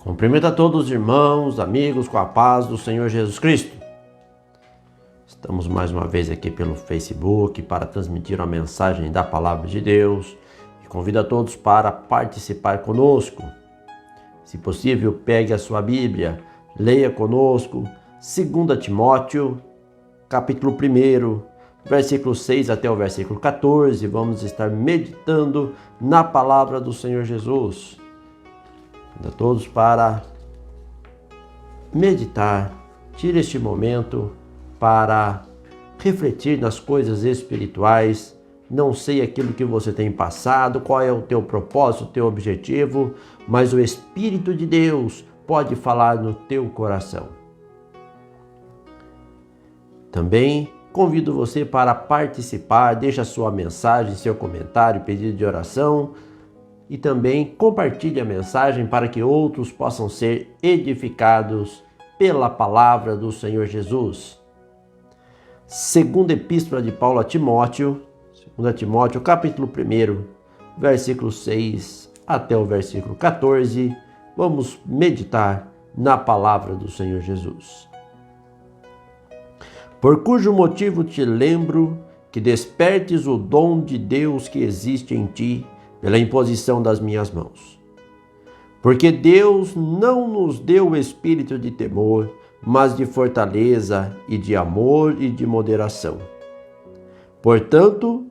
Cumprimento a todos os irmãos, amigos, com a paz do Senhor Jesus Cristo. Estamos mais uma vez aqui pelo Facebook para transmitir uma mensagem da Palavra de Deus e convido a todos para participar conosco. Se possível, pegue a sua Bíblia, leia conosco 2 Timóteo, capítulo 1, versículo 6 até o versículo 14. Vamos estar meditando na Palavra do Senhor Jesus. A todos para meditar, tire este momento para refletir nas coisas espirituais. Não sei aquilo que você tem passado, qual é o teu propósito, o teu objetivo, mas o Espírito de Deus pode falar no teu coração. Também convido você para participar, deixe a sua mensagem, seu comentário, pedido de oração. E também compartilhe a mensagem para que outros possam ser edificados pela palavra do Senhor Jesus. Segunda Epístola de Paulo a Timóteo, 2 Timóteo, capítulo 1, versículo 6 até o versículo 14. Vamos meditar na palavra do Senhor Jesus. Por cujo motivo te lembro que despertes o dom de Deus que existe em ti, pela imposição das minhas mãos. Porque Deus não nos deu o espírito de temor, mas de fortaleza e de amor e de moderação. Portanto,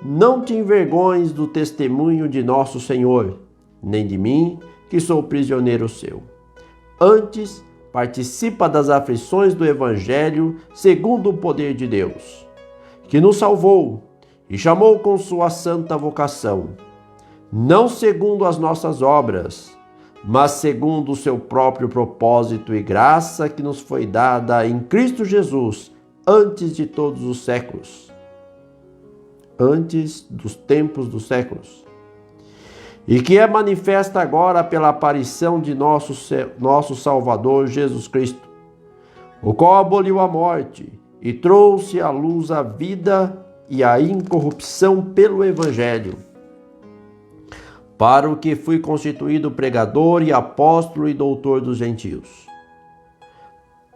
não te envergonhes do testemunho de nosso Senhor, nem de mim, que sou prisioneiro seu. Antes, participa das aflições do Evangelho segundo o poder de Deus, que nos salvou e chamou com sua santa vocação, não segundo as nossas obras, mas segundo o seu próprio propósito e graça que nos foi dada em Cristo Jesus antes de todos os séculos, antes dos tempos dos séculos, e que é manifesta agora pela aparição de nosso Salvador Jesus Cristo, o qual aboliu a morte e trouxe à luz a vida e a incorrupção pelo Evangelho, para o que fui constituído pregador e apóstolo e doutor dos gentios.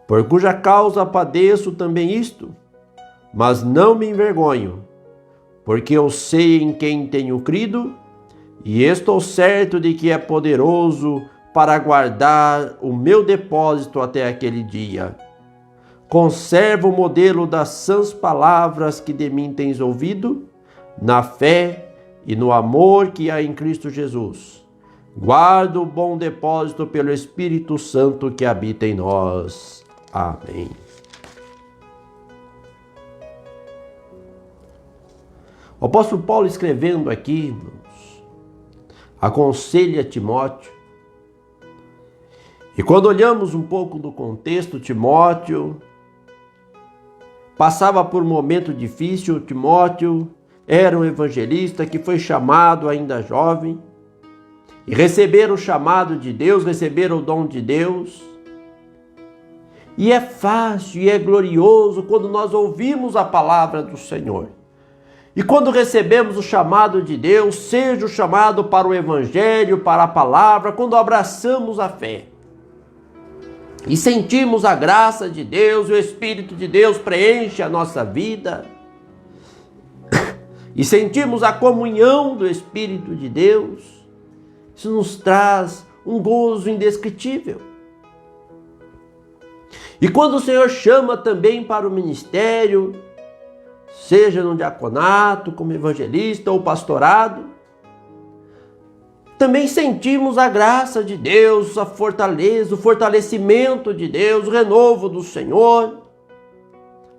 Por cuja causa padeço também isto, mas não me envergonho, porque eu sei em quem tenho crido, e estou certo de que é poderoso para guardar o meu depósito até aquele dia. Conservo o modelo das sãs palavras que de mim tens ouvido, na fé e no amor que há em Cristo Jesus. Guarda o bom depósito pelo Espírito Santo que habita em nós. Amém. O apóstolo Paulo, escrevendo aqui, irmãos, aconselha Timóteo. E quando olhamos um pouco do contexto, Timóteo passava por um momento difícil. Timóteo era um evangelista que foi chamado ainda jovem e receberam o chamado de Deus, receberam o dom de Deus. E é fácil e é glorioso quando nós ouvimos a palavra do Senhor. E quando recebemos o chamado de Deus, seja o chamado para o evangelho, para a palavra, quando abraçamos a fé e sentimos a graça de Deus, o Espírito de Deus preenche a nossa vida, e sentimos a comunhão do Espírito de Deus, isso nos traz um gozo indescritível. E quando o Senhor chama também para o ministério, seja no diaconato, como evangelista ou pastorado, também sentimos a graça de Deus, a fortaleza, o fortalecimento de Deus, o renovo do Senhor,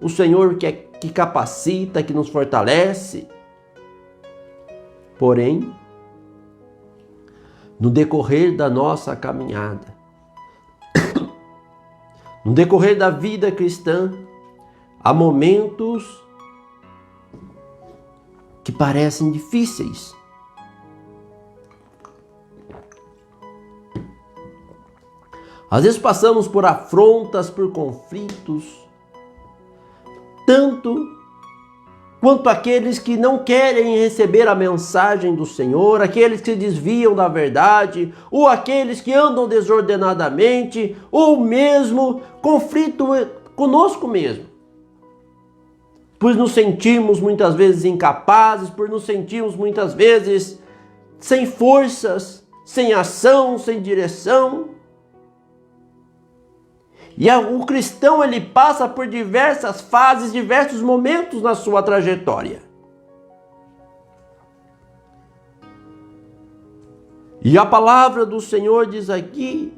o Senhor que capacita, que nos fortalece. Porém, no decorrer da nossa caminhada, no decorrer da vida cristã, há momentos que parecem difíceis. Às vezes passamos por afrontas, por conflitos, tanto quanto àqueles que não querem receber a mensagem do Senhor, aqueles que se desviam da verdade, ou aqueles que andam desordenadamente, ou mesmo conflito conosco mesmo. Pois nos sentimos muitas vezes incapazes, por nos sentirmos muitas vezes sem forças, sem ação, sem direção. E o cristão, ele passa por diversas fases, diversos momentos na sua trajetória. E a palavra do Senhor diz aqui,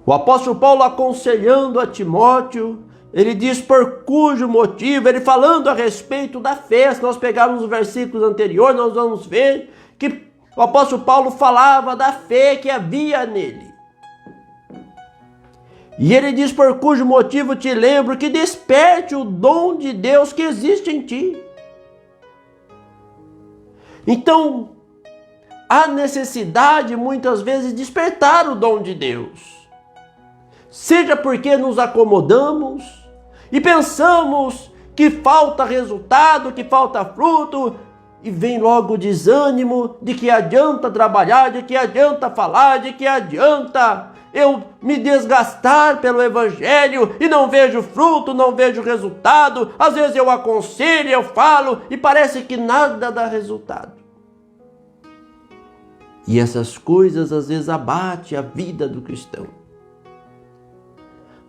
o apóstolo Paulo aconselhando a Timóteo, ele diz por cujo motivo, ele falando a respeito da fé. Se nós pegarmos os versículos anteriores, nós vamos ver que o apóstolo Paulo falava da fé que havia nele. E ele diz por cujo motivo te lembro que desperte o dom de Deus que existe em ti. Então, há necessidade muitas vezes de despertar o dom de Deus. Seja porque nos acomodamos e pensamos que falta resultado, que falta fruto, e vem logo o desânimo de que adianta trabalhar, de que adianta falar, de que adianta eu me desgastar pelo evangelho e não vejo fruto, não vejo resultado. Às vezes eu aconselho, eu falo e parece que nada dá resultado. E essas coisas às vezes abatem a vida do cristão.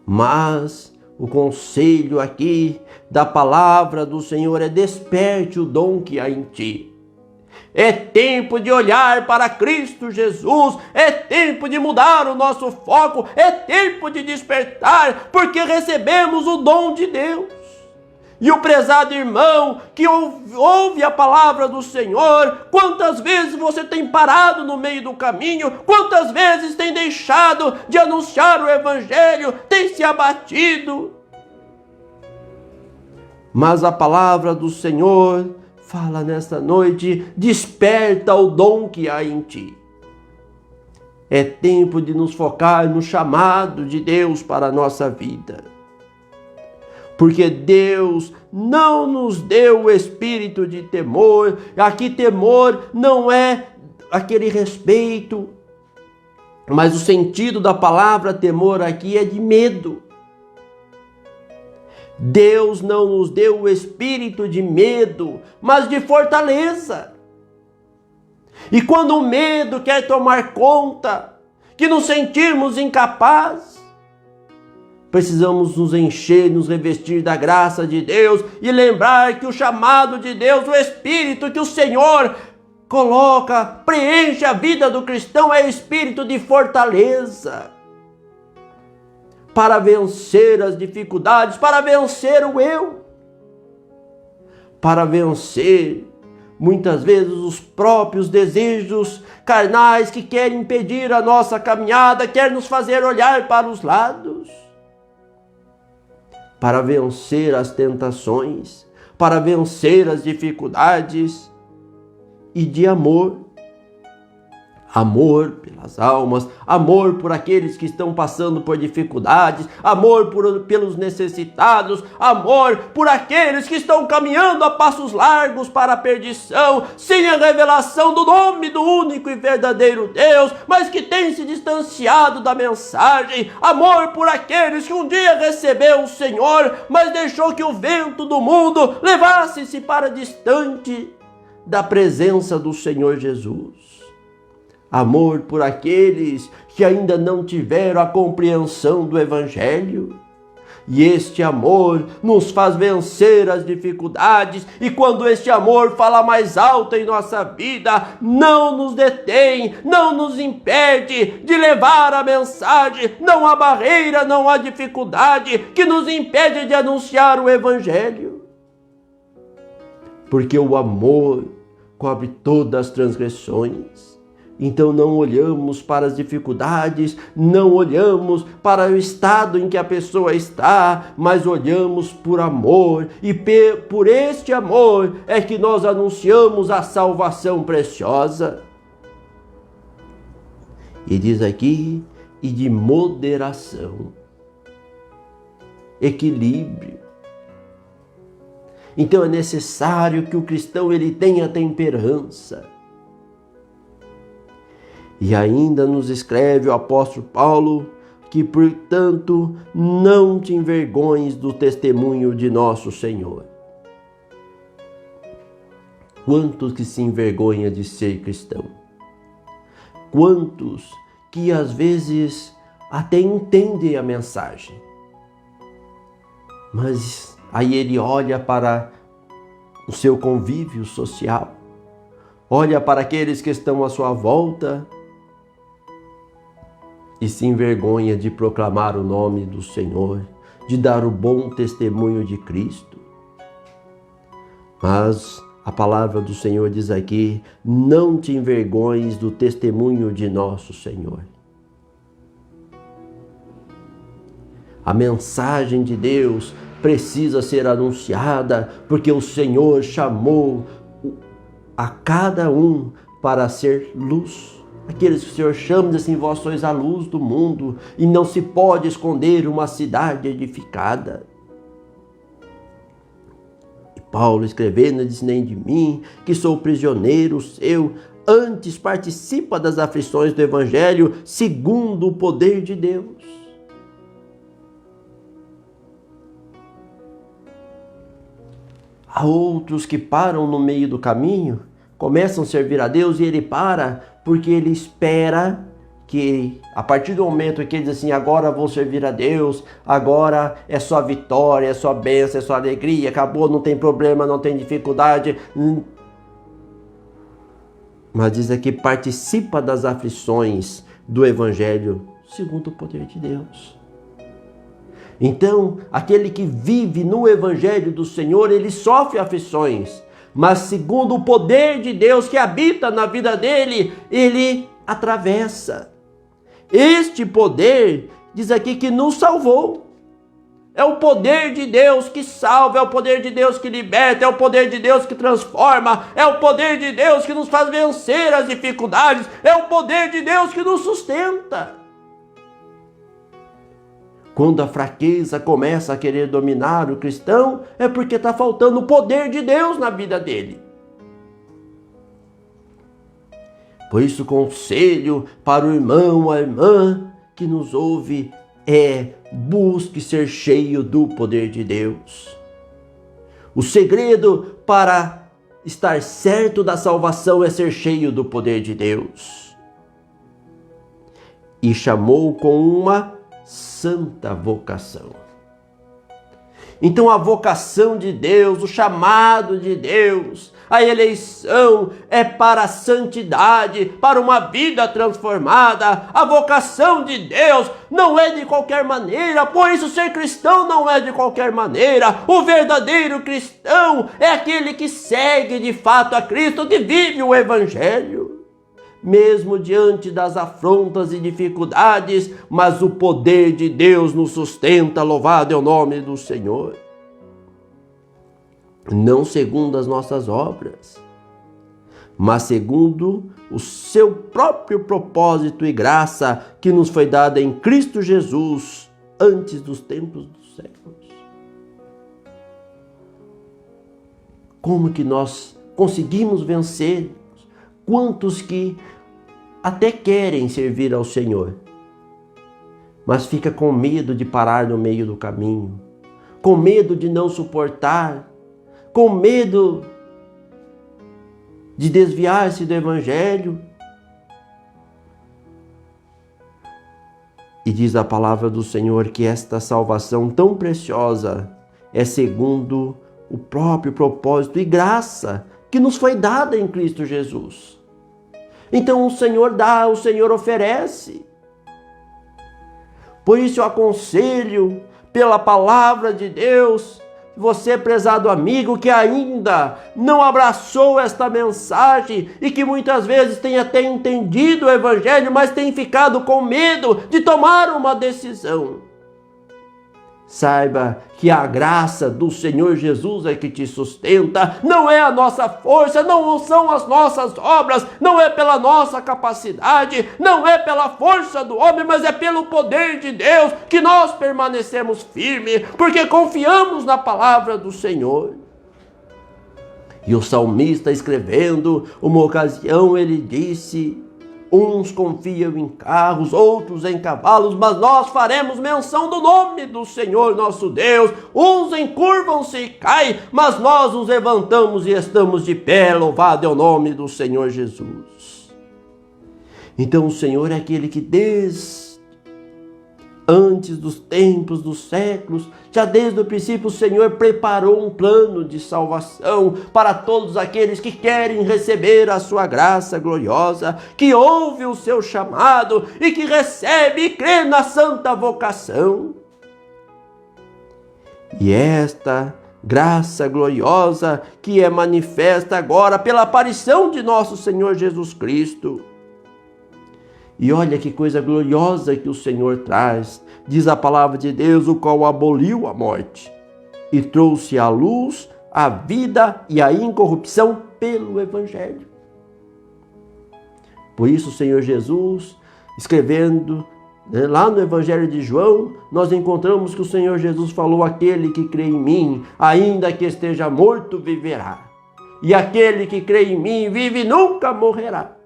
Mas o conselho aqui da palavra do Senhor é: desperte o dom que há em ti. É tempo de olhar para Cristo Jesus, é tempo de mudar o nosso foco, é tempo de despertar, porque recebemos o dom de Deus. E o prezado irmão que ouve a palavra do Senhor, quantas vezes você tem parado no meio do caminho, quantas vezes tem deixado de anunciar o evangelho, tem se abatido. Mas a palavra do Senhor fala nesta noite: desperta o dom que há em ti. É tempo de nos focar no chamado de Deus para a nossa vida. Porque Deus não nos deu o espírito de temor. Aqui temor não é aquele respeito, mas o sentido da palavra temor aqui é de medo. Deus não nos deu o espírito de medo, mas de fortaleza. E quando o medo quer tomar conta, que nos sentirmos incapazes, precisamos nos encher, nos revestir da graça de Deus e lembrar que o chamado de Deus, o espírito que o Senhor coloca, preenche a vida do cristão, é espírito de fortaleza. Para vencer as dificuldades, para vencer o eu, para vencer muitas vezes os próprios desejos carnais que querem impedir a nossa caminhada, querem nos fazer olhar para os lados, para vencer as tentações, para vencer as dificuldades, e de amor. Amor pelas almas, amor por aqueles que estão passando por dificuldades, amor pelos necessitados, amor por aqueles que estão caminhando a passos largos para a perdição, sem a revelação do nome do único e verdadeiro Deus, mas que têm se distanciado da mensagem. Amor por aqueles que um dia recebeu o Senhor, mas deixou que o vento do mundo levasse-se para distante da presença do Senhor Jesus. Amor por aqueles que ainda não tiveram a compreensão do Evangelho. E este amor nos faz vencer as dificuldades. E quando este amor fala mais alto em nossa vida, não nos detém, não nos impede de levar a mensagem. Não há barreira, não há dificuldade que nos impede de anunciar o Evangelho. Porque o amor cobre todas as transgressões. Então não olhamos para as dificuldades, não olhamos para o estado em que a pessoa está, mas olhamos por amor. E por este amor é que nós anunciamos a salvação preciosa. E diz aqui, e de moderação, equilíbrio. Então é necessário que o cristão ele tenha temperança. E ainda nos escreve o apóstolo Paulo que, portanto, não te envergonhes do testemunho de nosso Senhor. Quantos que se envergonham de ser cristão? Quantos que às vezes até entendem a mensagem, mas aí ele olha para o seu convívio social, olha para aqueles que estão à sua volta e se envergonha de proclamar o nome do Senhor, de dar o bom testemunho de Cristo. Mas a palavra do Senhor diz aqui: não te envergonhes do testemunho de nosso Senhor. A mensagem de Deus precisa ser anunciada, porque o Senhor chamou a cada um para ser luz. Aqueles que o Senhor chama, diz assim: vós sois a luz do mundo, e não se pode esconder uma cidade edificada. E Paulo escrevendo diz: nem de mim, que sou prisioneiro seu, antes participa das aflições do Evangelho, segundo o poder de Deus. Há outros que param no meio do caminho, começam a servir a Deus e ele para porque ele espera que a partir do momento que ele diz assim: agora vou servir a Deus, agora é só vitória, é só bênção, é só alegria, acabou, não tem problema, não tem dificuldade. Mas diz aqui: participa das aflições do Evangelho segundo o poder de Deus. Então, aquele que vive no Evangelho do Senhor, ele sofre aflições, mas segundo o poder de Deus que habita na vida dele, ele atravessa. Este poder, diz aqui, que nos salvou. É o poder de Deus que salva, é o poder de Deus que liberta, é o poder de Deus que transforma, é o poder de Deus que nos faz vencer as dificuldades, é o poder de Deus que nos sustenta. Quando a fraqueza começa a querer dominar o cristão, é porque está faltando o poder de Deus na vida dele. Por isso, o conselho para o irmão, a irmã que nos ouve é: busque ser cheio do poder de Deus. O segredo para estar certo da salvação é ser cheio do poder de Deus. E chamou com uma santa vocação. Então a vocação de Deus, o chamado de Deus, a eleição é para a santidade, para uma vida transformada. A vocação de Deus não é de qualquer maneira, por isso ser cristão não é de qualquer maneira. O verdadeiro cristão é aquele que segue de fato a Cristo, que vive o Evangelho. Mesmo diante das afrontas e dificuldades, mas o poder de Deus nos sustenta, louvado é o nome do Senhor. Não segundo as nossas obras, mas segundo o seu próprio propósito e graça que nos foi dada em Cristo Jesus antes dos tempos dos séculos. Como que nós conseguimos vencer? Quantos que até querem servir ao Senhor, mas fica com medo de parar no meio do caminho, com medo de não suportar, com medo de desviar-se do Evangelho. E diz a palavra do Senhor que esta salvação tão preciosa é segundo o próprio propósito e graça que nos foi dada em Cristo Jesus. Então o Senhor dá, o Senhor oferece. Por isso eu aconselho, pela palavra de Deus, você, prezado amigo, que ainda não abraçou esta mensagem e que muitas vezes tem até entendido o Evangelho, mas tem ficado com medo de tomar uma decisão. Saiba que a graça do Senhor Jesus é que te sustenta, não é a nossa força, não são as nossas obras, não é pela nossa capacidade, não é pela força do homem, mas é pelo poder de Deus que nós permanecemos firmes, porque confiamos na palavra do Senhor. E o salmista, escrevendo, uma ocasião ele disse: uns confiam em carros, outros em cavalos, mas nós faremos menção do nome do Senhor nosso Deus. Uns encurvam-se e caem, mas nós nos levantamos e estamos de pé. Louvado é o nome do Senhor Jesus. Então o Senhor é aquele que antes dos tempos, dos séculos, já desde o princípio o Senhor preparou um plano de salvação para todos aqueles que querem receber a sua graça gloriosa, que ouve o seu chamado e que recebe e crê na santa vocação. E esta graça gloriosa que é manifesta agora pela aparição de nosso Senhor Jesus Cristo. E olha que coisa gloriosa que o Senhor traz. Diz a palavra de Deus, o qual aboliu a morte e trouxe à luz a vida e a incorrupção pelo Evangelho. Por isso o Senhor Jesus, escrevendo lá no Evangelho de João, nós encontramos que o Senhor Jesus falou: aquele que crê em mim, ainda que esteja morto, viverá. E aquele que crê em mim, vive e nunca morrerá.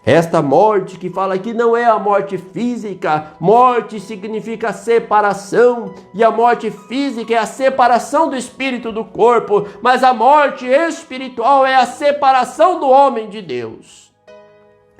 Esta morte que fala aqui não é a morte física. Morte significa separação, e a morte física é a separação do espírito do corpo, mas a morte espiritual é a separação do homem de Deus.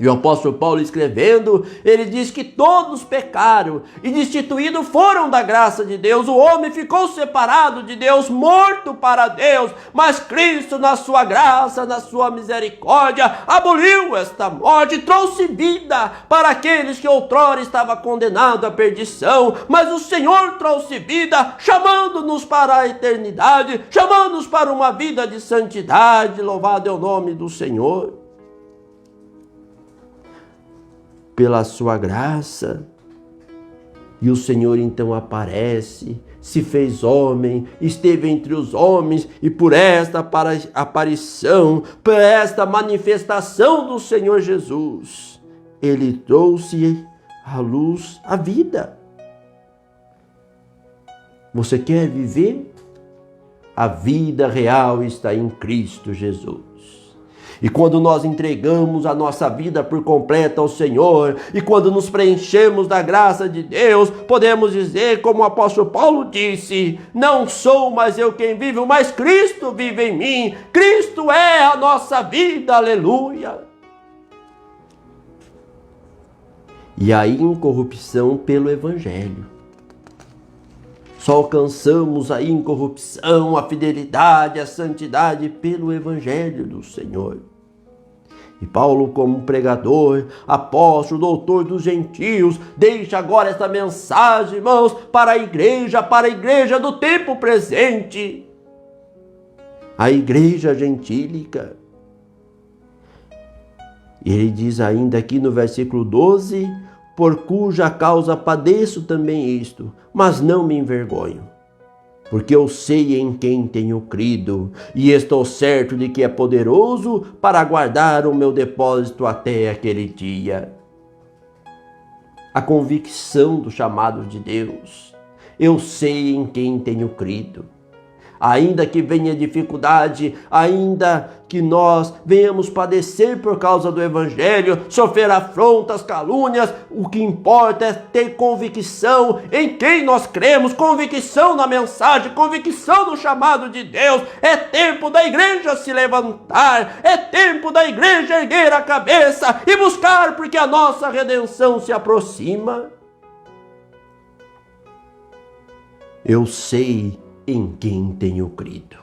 E o apóstolo Paulo, escrevendo, ele diz que todos pecaram e destituídos foram da graça de Deus. O homem ficou separado de Deus, morto para Deus, mas Cristo, na sua graça, na sua misericórdia, aboliu esta morte, trouxe vida para aqueles que outrora estavam condenados à perdição. Mas o Senhor trouxe vida, chamando-nos para a eternidade, chamando-nos para uma vida de santidade. Louvado é o nome do Senhor. Pela sua graça. E o Senhor então aparece, se fez homem, esteve entre os homens, e por esta aparição, por esta manifestação do Senhor Jesus, ele trouxe à luz a vida. Você quer viver? A vida real está em Cristo Jesus. E quando nós entregamos a nossa vida por completa ao Senhor, e quando nos preenchemos da graça de Deus, podemos dizer, como o apóstolo Paulo disse: não sou mais eu quem vivo, mas Cristo vive em mim. Cristo é a nossa vida, aleluia. E a incorrupção pelo Evangelho. Só alcançamos a incorrupção, a fidelidade, a santidade pelo Evangelho do Senhor. E Paulo, como pregador, apóstolo, doutor dos gentios, deixa agora esta mensagem, irmãos, para a igreja do tempo presente. A igreja gentílica. E ele diz ainda aqui no versículo 12, por cuja causa padeço também isto, mas não me envergonho, porque eu sei em quem tenho crido, e estou certo de que é poderoso para guardar o meu depósito até aquele dia. A convicção do chamado de Deus. Eu sei em quem tenho crido. Ainda que venha dificuldade, ainda que nós venhamos padecer por causa do Evangelho, sofrer afrontas, calúnias, o que importa é ter convicção em quem nós cremos, convicção na mensagem, convicção no chamado de Deus. É tempo da igreja se levantar, é tempo da igreja erguer a cabeça e buscar, porque a nossa redenção se aproxima. Eu sei em quem tenho crido.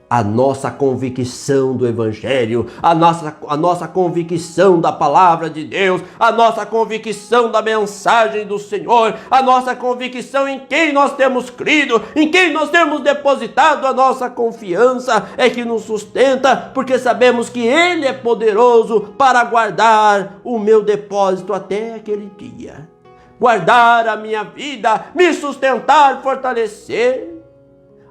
A nossa convicção do Evangelho, a nossa convicção da palavra de Deus, a nossa convicção da mensagem do Senhor, a nossa convicção em quem nós temos crido, em quem nós temos depositado a nossa confiança, é que nos sustenta, porque sabemos que Ele é poderoso para guardar o meu depósito até aquele dia. Guardar a minha vida, me sustentar, fortalecer.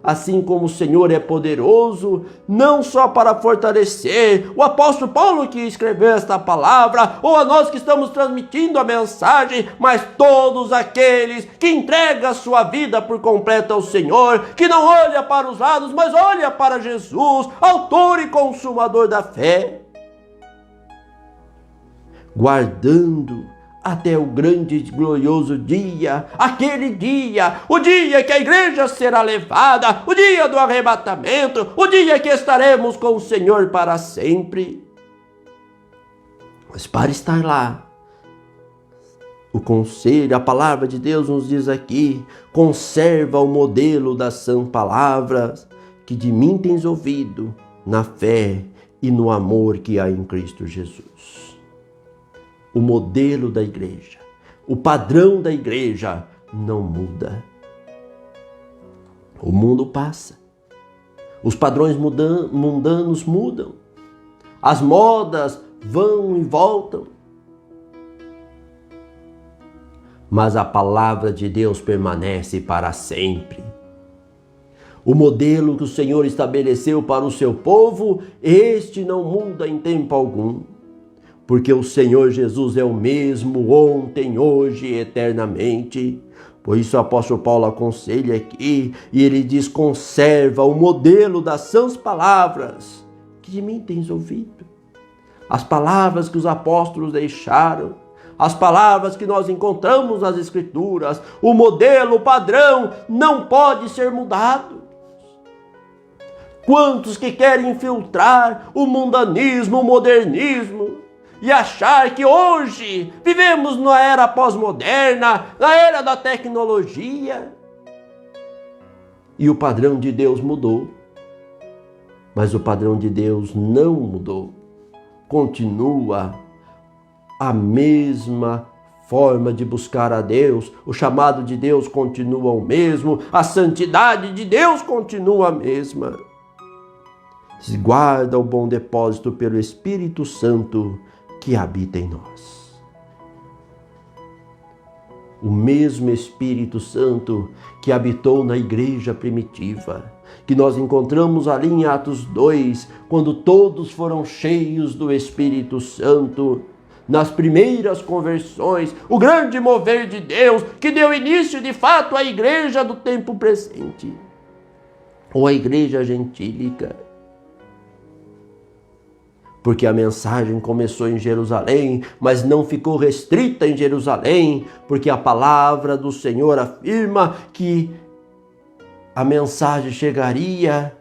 assim como o Senhor é poderoso, não só para fortalecer o apóstolo Paulo que escreveu esta palavra, ou a nós que estamos transmitindo a mensagem, mas todos aqueles que entregam a sua vida por completo ao Senhor, que não olha para os lados, mas olha para Jesus, autor e consumador da fé, guardando até o grande e glorioso dia, aquele dia, o dia que a igreja será levada, o dia do arrebatamento, o dia que estaremos com o Senhor para sempre. Mas para estar lá, o conselho, a palavra de Deus nos diz aqui, conserva o modelo das sãs palavras que de mim tens ouvido, na fé e no amor que há em Cristo Jesus. O modelo da igreja, o padrão da igreja não muda. O mundo passa, os padrões mundanos mudam, as modas vão e voltam, mas a palavra de Deus permanece para sempre. O modelo que o Senhor estabeleceu para o seu povo, este não muda em tempo algum. Porque o Senhor Jesus é o mesmo ontem, hoje e eternamente. Por isso o apóstolo Paulo aconselha aqui, e ele diz, conserva o modelo das sãs palavras que de mim tens ouvido. As palavras que os apóstolos deixaram, as palavras que nós encontramos nas Escrituras, o modelo, o padrão, não pode ser mudado. Quantos que querem infiltrar o mundanismo, o modernismo, e achar que hoje vivemos na era pós-moderna, na era da tecnologia. E o padrão de Deus mudou. Mas o padrão de Deus não mudou. Continua a mesma forma de buscar a Deus. O chamado de Deus continua o mesmo. A santidade de Deus continua a mesma. Se guarda o bom depósito pelo Espírito Santo que habita em nós. O mesmo Espírito Santo que habitou na igreja primitiva, que nós encontramos ali em Atos 2, quando todos foram cheios do Espírito Santo, nas primeiras conversões, o grande mover de Deus que deu início de fato à igreja do tempo presente, ou à igreja gentílica. Porque a mensagem começou em Jerusalém, mas não ficou restrita em Jerusalém, porque a palavra do Senhor afirma que a mensagem chegaria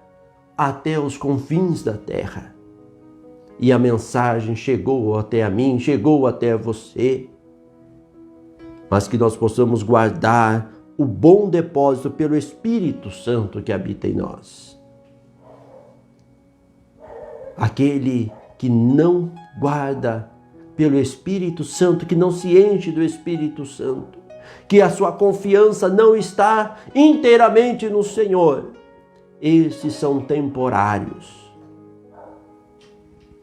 até os confins da terra. E a mensagem chegou até a mim, chegou até você. Mas que nós possamos guardar o bom depósito pelo Espírito Santo que habita em nós. Aquele que não guarda pelo Espírito Santo, que não se enche do Espírito Santo, que a sua confiança não está inteiramente no Senhor, esses são temporários.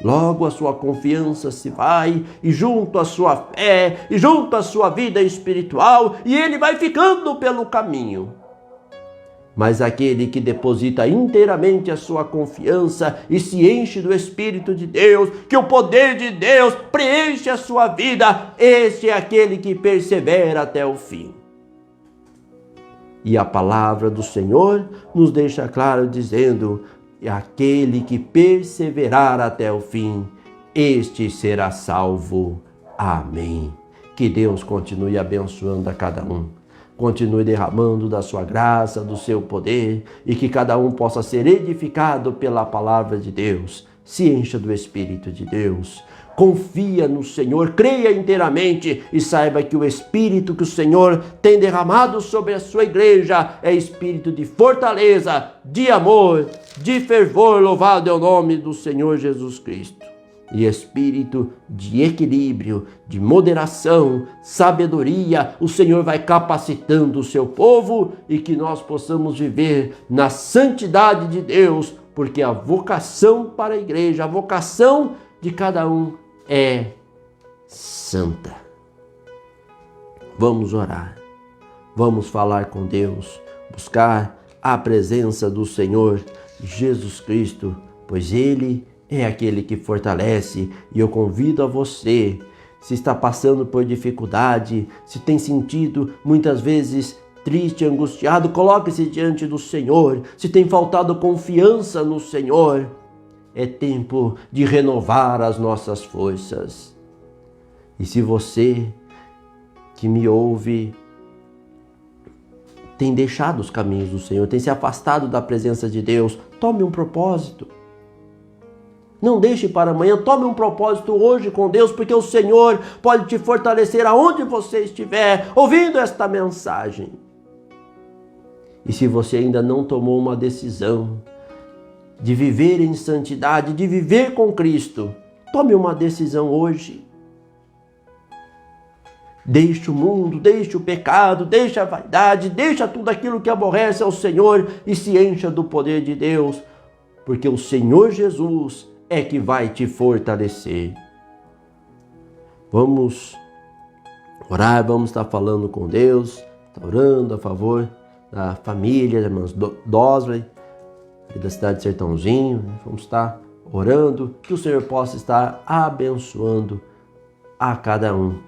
Logo a sua confiança se vai, e junto à sua fé, e junto à sua vida espiritual, e ele vai ficando pelo caminho. Mas aquele que deposita inteiramente a sua confiança e se enche do Espírito de Deus, que o poder de Deus preenche a sua vida, esse é aquele que persevera até o fim. E a palavra do Senhor nos deixa claro dizendo, aquele que perseverar até o fim, este será salvo. Amém. Que Deus continue abençoando a cada um. Continue derramando da sua graça, do seu poder, e que cada um possa ser edificado pela palavra de Deus. Se encha do Espírito de Deus. Confia no Senhor, creia inteiramente e saiba que o Espírito que o Senhor tem derramado sobre a sua igreja é espírito de fortaleza, de amor, de fervor. Louvado é o nome do Senhor Jesus Cristo. E espírito de equilíbrio, de moderação, sabedoria, o Senhor vai capacitando o seu povo e que nós possamos viver na santidade de Deus, porque a vocação para a igreja, a vocação de cada um é santa. Vamos orar, vamos falar com Deus, buscar à presença do Senhor Jesus Cristo, pois Ele é aquele que fortalece. E eu convido a você, se está passando por dificuldade, se tem sentido muitas vezes triste, angustiado, coloque-se diante do Senhor. Se tem faltado confiança no Senhor, é tempo de renovar as nossas forças. E se você que me ouve tem deixado os caminhos do Senhor, tem se afastado da presença de Deus, tome um propósito. Não deixe para amanhã, tome um propósito hoje com Deus, porque o Senhor pode te fortalecer aonde você estiver ouvindo esta mensagem. E se você ainda não tomou uma decisão de viver em santidade, de viver com Cristo, tome uma decisão hoje. Deixe o mundo, deixe o pecado, deixe a vaidade, deixe tudo aquilo que aborrece ao Senhor e se encha do poder de Deus, porque o Senhor Jesus é que vai te fortalecer. Vamos orar, vamos estar falando com Deus, orando a favor da família, da irmã Dosley, da cidade de Sertãozinho. Vamos estar orando que o Senhor possa estar abençoando a cada um.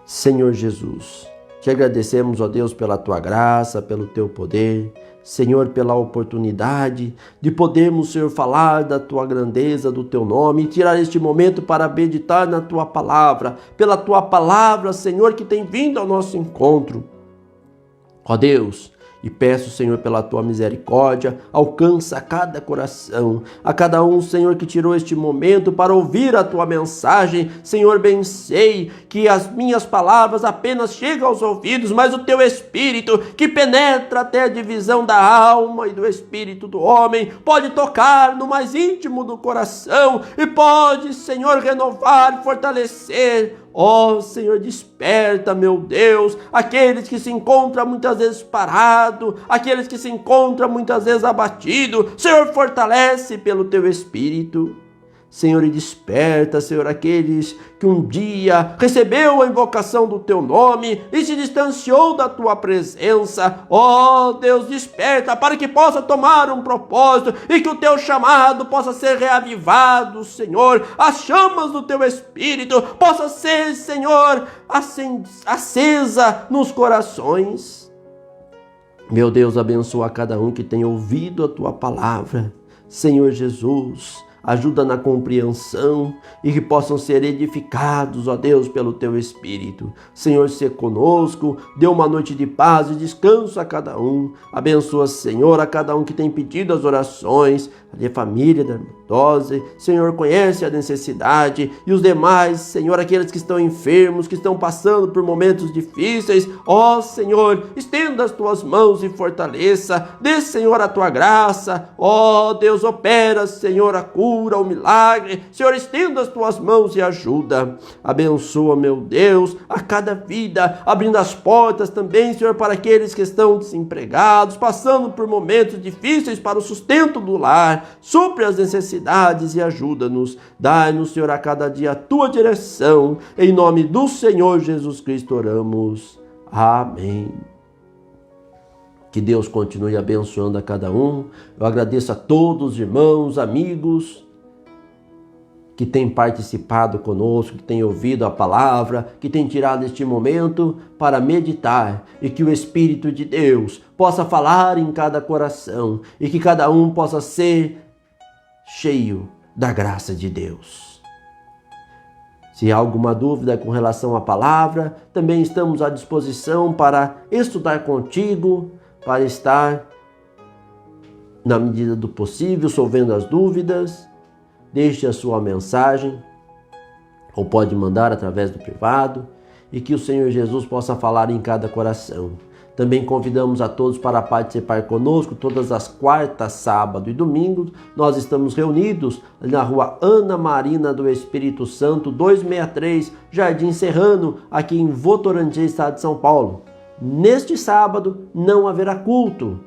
Senhor Jesus, te agradecemos, ó Deus, pela tua graça, pelo teu poder, Senhor, pela oportunidade de podermos, Senhor, falar da tua grandeza, do teu nome, e tirar este momento para meditar na tua palavra, pela tua palavra, Senhor, que tem vindo ao nosso encontro. Ó Deus, e peço, Senhor, pela tua misericórdia, alcança cada coração, a cada um, Senhor, que tirou este momento para ouvir a tua mensagem. Senhor, bem sei que as minhas palavras apenas chegam aos ouvidos, mas o teu Espírito, que penetra até a divisão da alma e do espírito do homem, pode tocar no mais íntimo do coração e pode, Senhor, renovar e fortalecer. Ó Senhor, desperta, meu Deus, aqueles que se encontram muitas vezes parados, aqueles que se encontram muitas vezes abatidos. Senhor, fortalece pelo teu Espírito. Senhor, e desperta, Senhor, aqueles que um dia recebeu a invocação do teu nome e se distanciou da tua presença. Ó Deus, desperta para que possa tomar um propósito e que o teu chamado possa ser reavivado, Senhor. As chamas do teu Espírito possa ser, Senhor, acesa nos corações. Meu Deus, abençoa cada um que tem ouvido a tua palavra. Senhor Jesus, ajuda na compreensão e que possam ser edificados, ó Deus, pelo teu Espírito. Senhor, se conosco, dê uma noite de paz e descanso a cada um. Abençoa, Senhor, a cada um que tem pedido as orações, a família da Dose. Senhor, conhece a necessidade e os demais, Senhor, aqueles que estão enfermos, que estão passando por momentos difíceis. Ó Senhor, estenda as tuas mãos e fortaleça. Dê, Senhor, a tua graça. Ó Deus, opera, Senhor, a cura, o milagre. Senhor, estenda as tuas mãos e ajuda. Abençoa, meu Deus, a cada vida, abrindo as portas também, Senhor, para aqueles que estão desempregados, passando por momentos difíceis para o sustento do lar. Supre as necessidades e ajuda-nos. Dai-nos, Senhor, a cada dia a tua direção. Em nome do Senhor Jesus Cristo oramos. Amém. Que Deus continue abençoando a cada um. Eu agradeço a todos os irmãos, amigos que têm participado conosco, que têm ouvido a palavra, que têm tirado este momento para meditar e que o Espírito de Deus possa falar em cada coração e que cada um possa ser cheio da graça de Deus. Se há alguma dúvida com relação à palavra, também estamos à disposição para estudar contigo, para estar, na medida do possível, solvendo as dúvidas. Deixe a sua mensagem, ou pode mandar através do privado, e que o Senhor Jesus possa falar em cada coração. Também convidamos a todos para participar conosco todas as quartas, sábado e domingo. Nós estamos reunidos na rua Ana Marina do Espírito Santo, 263, Jardim Serrano, aqui em Votorantim, estado de São Paulo. Neste sábado não haverá culto,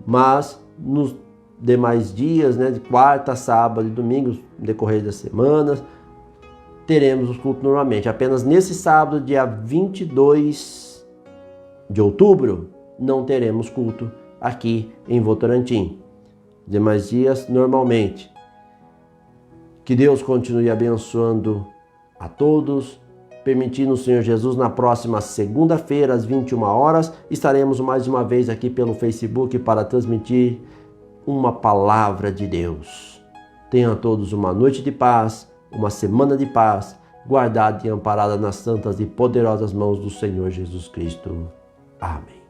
mas nos demais dias, de quarta, sábado e domingo, no decorrer das semanas, teremos os cultos normalmente. Apenas nesse sábado, dia 22 de outubro, não teremos culto aqui em Votorantim. Demais dias, normalmente. Que Deus continue abençoando a todos, permitindo o Senhor Jesus, na próxima segunda-feira, às 21 horas, estaremos mais uma vez aqui pelo Facebook para transmitir uma palavra de Deus. Tenham todos uma noite de paz, uma semana de paz, guardada e amparada nas santas e poderosas mãos do Senhor Jesus Cristo. Amém.